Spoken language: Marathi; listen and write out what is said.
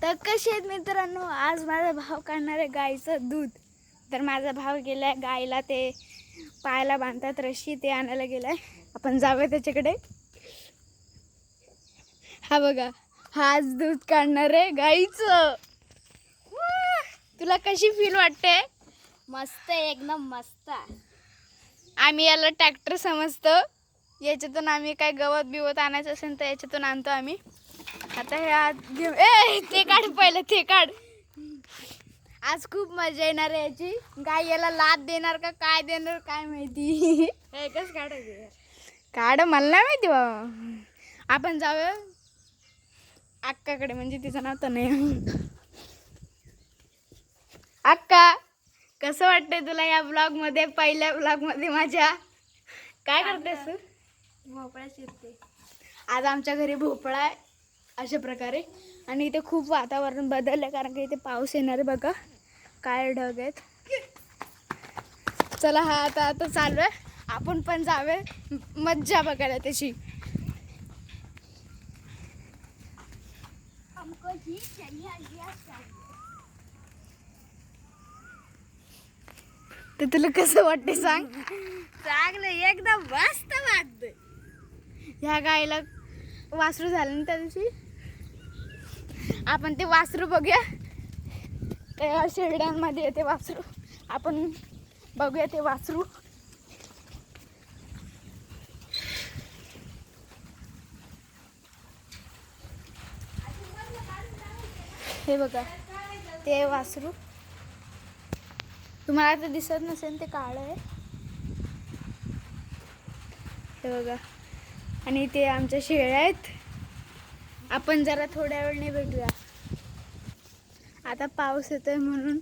तर कसे आहेत मित्रांनो, आज माझा भाव काढणार आहे गाईचं दूध. तर माझा भाव गेलाय गाईला ते पायाला बांधतात रशी, ते आणायला गेलाय. आपण जाऊया त्याच्याकडे. हा बघा, हा आज दूध काढणार आहे गाईचं. तुला कशी फील वाटते? मस्त एकदम मस्त. आम्ही याला ट्रॅक्टर समजतो. याच्यातून आम्ही काय गवत बिवत आणायचं असेल तर याच्यातून आणतो आम्ही. आता हे आज घेऊ. ते काढ पहिलं, ते काढ. आज खूप मजा येणार आहे याची. गाय याला लाद देणार का काय देणार काय माहिती. एकच काढायचं. काढ, मला नाही माहिती बाबा. आपण जाऊया अक्काकडे, म्हणजे तिचं नाव तर नाही. अक्का, कसं वाटतंय तुला या ब्लॉग मध्ये, पहिल्या ब्लॉग मध्ये माझ्या? काय करतेस तू? भोपळा शिरते. आज आमच्या घरी भोपळा आहे अशा प्रकारे. आणि इथे खूप वातावरण बदललं कारण की इथे पाऊस येणार आहे. बघा काय ढग आहेत. चला, हा आता चालू आहे. आपण पण जावे मज्जा बघायला त्याची. तर तुला कसं वाटते सांग? चांगलं एकदम मस्त वाटतंय. ह्या गाईला वासरू झालं ना त्या दिवशी. आपण ते वासरू बघूया. त्या शेरड्यांमध्ये येते वासरू. आपण बघूया ते वासरू. हे बघा ते वासरू. तुम्हाला आता दिसत नसेल, ते काळं आहे. हे बघा. आणि ते आमच्या शेळ्या आहेत. आपण जरा थोड्या वेळाने भेटूया. आता पाऊस येतोय म्हणून